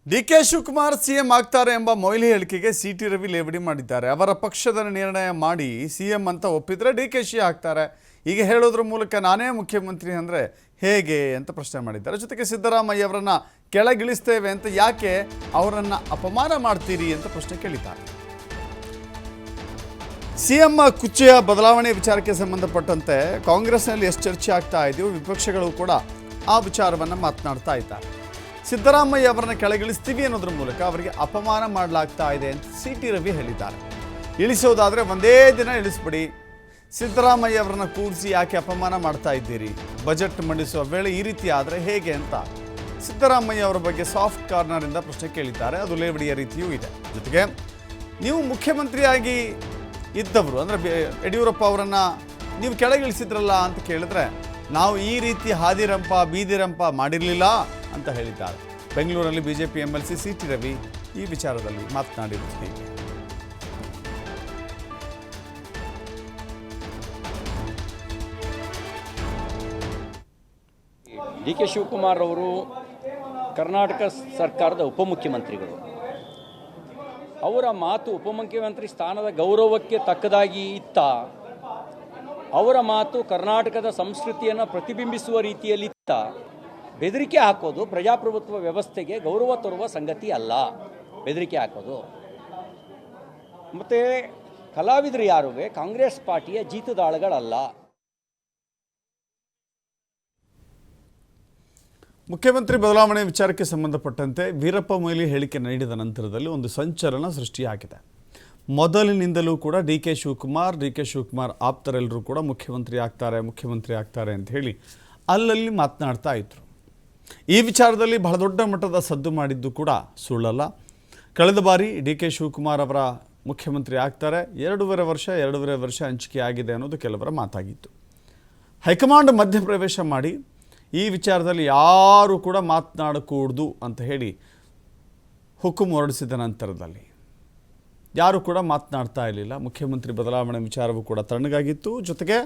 DK Shivakumar CM ಆಗ್ತಾರೆ ಎಂಬ ಮೊಯ್ಲಿ ಹೇಳಿಕೆಗೆ ಸಿಟಿ ರವಿ ಲೇವಡಿ ಮಾಡಿದ್ದಾರೆ. ಅವರ ಪಕ್ಷದ ನಿರ್ಣಯ ಮಾಡಿ ಸಿಎಂ ಅಂತ ಒಪ್ಪಿದ್ರೆ ಡಿಕೆಶಿ ಆಗ್ತಾರೆ. ಈಗ ಹೇಳೋದ್ರ ಮೂಲಕ ನಾನೇ ಮುಖ್ಯಮಂತ್ರಿ ಅಂದರೆ ಹೇಗೆ ಅಂತ ಪ್ರಶ್ನೆ ಮಾಡಿದ್ದಾರೆ. ಜೊತೆಗೆ ಸಿದ್ದರಾಮಯ್ಯ ಅವರನ್ನು ಕೆಳಗಿಳಿಸ್ತೇವೆ ಅಂತ ಯಾಕೆ ಅವರನ್ನು ಅಪಮಾನ ಮಾಡ್ತೀರಿ ಅಂತ ಪ್ರಶ್ನೆ ಕೇಳಿದ್ದಾರೆ. ಸಿಎಂ ಕುರ್ಚಿಯ ಬದಲಾವಣೆ ವಿಚಾರಕ್ಕೆ ಸಂಬಂಧಪಟ್ಟಂತೆ ಕಾಂಗ್ರೆಸ್ನಲ್ಲಿ ಎಷ್ಟು ಚರ್ಚೆ ಆಗ್ತಾ ಇದೆಯೋ ವಿಪಕ್ಷಗಳು ಕೂಡ ಆ ವಿಚಾರವನ್ನು ಮಾತನಾಡ್ತಾ ಇದ್ದಾರೆ. ಸಿದ್ದರಾಮಯ್ಯ ಅವರನ್ನು ಕೆಳಗಿಳಿಸ್ತೀವಿ ಅನ್ನೋದ್ರ ಮೂಲಕ ಅವರಿಗೆ ಅಪಮಾನ ಮಾಡಲಾಗ್ತಾ ಇದೆ ಅಂತ ಸಿಟಿ ರವಿ ಹೇಳಿದ್ದಾರೆ. ಇಳಿಸೋದಾದರೆ ಒಂದೇ ದಿನ ಇಳಿಸ್ಬಿಡಿ, ಸಿದ್ದರಾಮಯ್ಯ ಅವರನ್ನು ಕೂರಿಸಿ ಯಾಕೆ ಅಪಮಾನ ಮಾಡ್ತಾ ಇದ್ದೀರಿ, ಬಜೆಟ್ ಮಂಡಿಸುವ ವೇಳೆ ಈ ರೀತಿ ಆದರೆ ಹೇಗೆ ಅಂತ ಸಿದ್ದರಾಮಯ್ಯ ಅವರ ಬಗ್ಗೆ ಸಾಫ್ಟ್ ಕಾರ್ನರಿಂದ ಪ್ರಶ್ನೆ ಕೇಳಿದ್ದಾರೆ. ಅದು ಲೇವಡಿಯ ರೀತಿಯೂ ಇದೆ. ಜೊತೆಗೆ ನೀವು ಮುಖ್ಯಮಂತ್ರಿಯಾಗಿ ಇದ್ದವರು ಅಂದರೆ ಯಡಿಯೂರಪ್ಪ ಅವರನ್ನು ನೀವು ಕೆಳಗಿಳಿಸಿದ್ರಲ್ಲ ಅಂತ ಕೇಳಿದ್ರೆ ನಾವು ಈ ರೀತಿ ಹಾದಿರಂಪ ಬೀದಿರಂಪ ಮಾಡಿರಲಿಲ್ಲ ಅಂತ ಹೇಳಿದ್ದಾರೆ. ಬೆಂಗಳೂರಲ್ಲಿ ಬಿಜೆಪಿ MLC ಸಿಟಿ ರವಿ ಈ ವಿಚಾರದಲ್ಲಿ ಮಾತನಾಡಿರುವುದು ಹೀಗೆ. ಡಿ.ಕೆ. ಶಿವಕುಮಾರ್ ಅವರು ಕರ್ನಾಟಕ ಸರ್ಕಾರದ ಉಪಮುಖ್ಯಮಂತ್ರಿಗಳು. ಅವರ ಮಾತು ಉಪಮುಖ್ಯಮಂತ್ರಿ ಸ್ಥಾನದ ಗೌರವಕ್ಕೆ ತಕ್ಕದಾಗಿ ಇತ್ತ, ಅವರ ಮಾತು ಕರ್ನಾಟಕದ ಸಂಸ್ಕೃತಿಯನ್ನು ಪ್ರತಿಬಿಂಬಿಸುವ ರೀತಿಯಲ್ಲಿತ್ತ, ಬೆದರಿಕೆ ಹಾಕೋದು ಪ್ರಜಾಪ್ರಭುತ್ವ ವ್ಯವಸ್ಥೆಗೆ ಗೌರವ ತರುವ ಸಂಗತಿ ಅಲ್ಲ. ಬೆದರಿಕೆ ಹಾಕೋದು ಮತ್ತು ಕಲಾವಿದರು ಯಾರುವೆ ಕಾಂಗ್ರೆಸ್ ಪಾರ್ಟಿಯ ಜೀತದಾಳಗಳಲ್ಲ. ಮುಖ್ಯಮಂತ್ರಿ ಬದಲಾವಣೆ ವಿಚಾರಕ್ಕೆ ಸಂಬಂಧಪಟ್ಟಂತೆ ವೀರಪ್ಪ ಮೊಯ್ಲಿ ಹೇಳಿಕೆ ನೀಡಿದ ನಂತರದಲ್ಲಿ ಒಂದು ಸಂಚಲನ ಸೃಷ್ಟಿಯಾಗಿದೆ. ಮೊದಲಿನಿಂದಲೂ ಕೂಡ ಡಿ ಕೆ ಶಿವಕುಮಾರ್ ಆಪ್ತರೆಲ್ಲರೂ ಕೂಡ ಮುಖ್ಯಮಂತ್ರಿ ಆಗ್ತಾರೆ ಅಂತ ಹೇಳಿ ಅಲ್ಲಲ್ಲಿ ಮಾತನಾಡ್ತಾ ಇದ್ರು. ಈ ವಿಚಾರದಲ್ಲಿ ಬಹಳ ದೊಡ್ಡ ಮಟ್ಟದ ಸದ್ದು ಮಾಡಿದ್ದು ಕೂಡ ಸುಳ್ಳಲ್ಲ. ಕಳೆದ ಬಾರಿ ಡಿ ಕೆ ಶಿವಕುಮಾರ್ ಅವರ ಮುಖ್ಯಮಂತ್ರಿ ಆಗ್ತಾರೆ, 2.5 ವರ್ಷ ಹಂಚಿಕೆ ಆಗಿದೆ ಅನ್ನೋದು ಕೆಲವರ ಮಾತಾಗಿತ್ತು. ಹೈಕಮಾಂಡ್ ಮಧ್ಯಪ್ರವೇಶ ಮಾಡಿ ಈ ವಿಚಾರದಲ್ಲಿ ಯಾರೂ ಕೂಡ ಮಾತನಾಡಕೂಡ್ದು ಅಂತ ಹೇಳಿ ಹುಕುಂ ಹೊರಡಿಸಿದ ನಂತರದಲ್ಲಿ ಯಾರೂ ಕೂಡ ಮಾತನಾಡ್ತಾ ಇರಲಿಲ್ಲ. ಮುಖ್ಯಮಂತ್ರಿ ಬದಲಾವಣೆ ವಿಚಾರವೂ ಕೂಡ ತಣ್ಣಗಾಗಿತ್ತು. ಜೊತೆಗೆ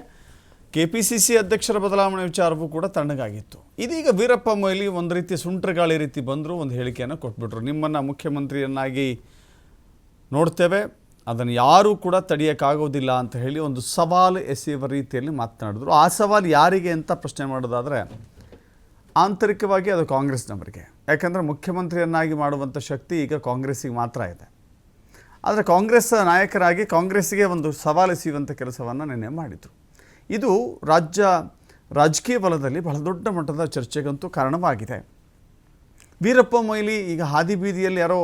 KPCC ಅಧ್ಯಕ್ಷರ ಬದಲಾವಣೆ ವಿಚಾರವೂ ಕೂಡ ತಣ್ಣಗಾಗಿತ್ತು. ಇದೀಗ ವೀರಪ್ಪ ಮೊಯ್ಲಿ ಒಂದು ರೀತಿ ಸುಂಟ್ರಗಾಳಿ ರೀತಿ ಬಂದರು, ಒಂದು ಹೇಳಿಕೆಯನ್ನು ಕೊಟ್ಬಿಟ್ರು. ನಿಮ್ಮನ್ನು ಮುಖ್ಯಮಂತ್ರಿಯನ್ನಾಗಿ ನೋಡ್ತೇವೆ, ಅದನ್ನು ಯಾರೂ ಕೂಡ ತಡೆಯೋಕ್ಕಾಗೋದಿಲ್ಲ ಅಂತ ಹೇಳಿ ಒಂದು ಸವಾಲು ಎಸೆಯುವ ರೀತಿಯಲ್ಲಿ ಮಾತನಾಡಿದ್ರು. ಆ ಸವಾಲು ಯಾರಿಗೆ ಅಂತ ಪ್ರಶ್ನೆ ಮಾಡೋದಾದರೆ ಆಂತರಿಕವಾಗಿ ಅದು ಕಾಂಗ್ರೆಸ್ನವರಿಗೆ. ಯಾಕಂದರೆ ಮುಖ್ಯಮಂತ್ರಿಯನ್ನಾಗಿ ಮಾಡುವಂಥ ಶಕ್ತಿ ಈಗ ಕಾಂಗ್ರೆಸ್ಸಿಗೆ ಮಾತ್ರ ಇದೆ. ಆದರೆ ಕಾಂಗ್ರೆಸ್ ನಾಯಕರಾಗಿ ಕಾಂಗ್ರೆಸ್ಸಿಗೆ ಒಂದು ಸವಾಲು ಎಸೆಯುವಂಥ ಕೆಲಸವನ್ನು ನಿನ್ನೆ ಮಾಡಿದರು. ಇದು ರಾಜಕೀಯ ವಲಯದಲ್ಲಿ ಬಹಳ ದೊಡ್ಡ ಮಟ್ಟದ ಚರ್ಚೆಗಂತೂ ಕಾರಣವಾಗಿದೆ. ವೀರಪ್ಪ ಮೊಯ್ಲಿ ಈಗ ಹಾದಿ ಬೀದಿಯಲ್ಲಿ ಯಾರೋ